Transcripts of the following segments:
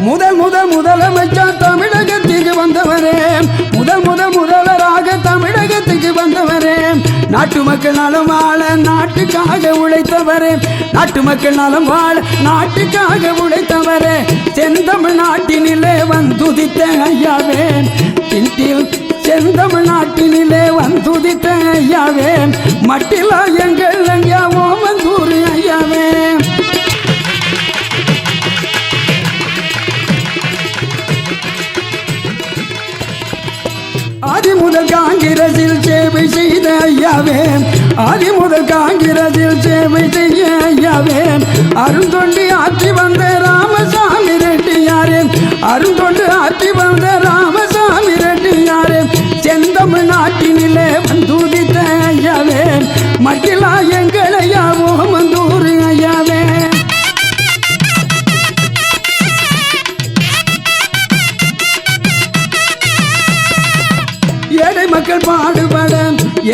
முதலமைச்சர் தமிழகத்துக்கு வந்தவரே, முதல்வராக தமிழகத்துக்கு வந்தவரே, நாட்டு மக்கள் நலம் வாழ நாட்டுக்காக உழைத்தவரே, நாட்டு மக்கள் நலம் வாழ நாட்டுக்காக உழைத்தவரே, செந்தமிழ்நாட்டினிலே வந்துதித்த ஐயாவே, செந்தமிழ்நாட்டினிலே வந்துதித்த ஐயாவே, மட்டிலா எங்கள் ஐயா ஓமந்தூர் ஐயாவே. ஆதிமுதல் காங்கிரஸில் சேவை செய்த ஐயாவே, ஆதிமுதல் காங்கிரஸில் சேவை செய்ய ஐயாவே, அருந்தொண்டி ஆட்சி வந்த ராமசாமி ரெட்டியாரே, அருந்தொண்டு ஆட்சி வந்த ராமசாமி ரெட்டியாரே, செந்தமிழ்நாட்டினிலே வந்துதித்த ஐயாவே, மட்டிலா எங்கள் ஐயா ஓமந்தூர் ஐயாவே.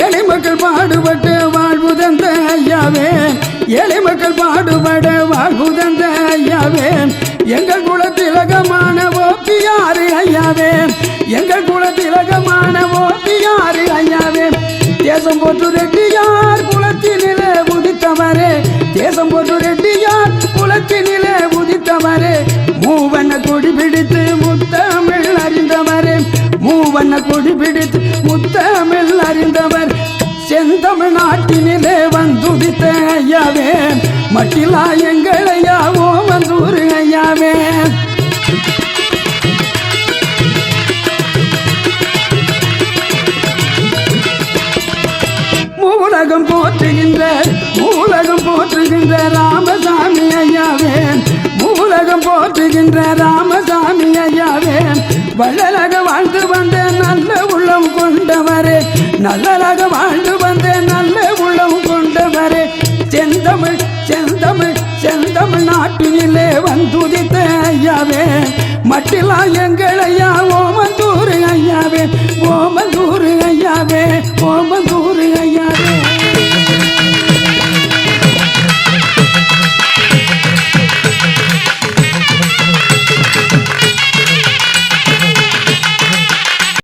ஏழை மக்கள் பாடுபட்டு வாழ்வு தந்த ஐயாவே, ஏழை மக்கள் பாடுபட வாழ்வு தந்த ஐயாவே, எங்கள் குலத்திலகமான ஓபியாறு ஐயாவே, எங்கள் குலத்திலகமான ஓபியாறு ஐயாவே, தேசம் போற்று ரெட்டியார் குலத்தினிலே உதித்தவரே, தேசம் போற்று ரெட்டியார் குலத்தினிலே உதித்தவரே, மூவண்ண கொடி பிடித்து முத்தமிழ் அறிந்தவரே, மூவண்ண கொடி பிடித்து முத்தமிழ் அறிந்தவர், செந்தமிழ்நாட்டினிலே வந்துதித்த ஐயாவே, மட்டிலா எங்கள் ஐயா ஓமந்தூர் ஐயாவே. மூலகம் போற்றுகின்ற ராமசாமி ஐயாவே, மூலகம் போற்றுகின்ற ராமசாமி ஐயாவே, வள்ளலாக வாழ்ந்து வந்த நல்ல உள்ளம் கொண்டவரே, நல்லலாக வாழ்ந்து வந்த நல்ல உள்ளம் கொண்டவரே, செந்தமிழ் நாட்டினிலே வந்துதித்த ஐயாவே, மட்டிலா எங்கள் ஐயா ஓமந்தூர் ஐயாவே, ஓமந்தூர் ஐயாவே, ஓமந்தூர்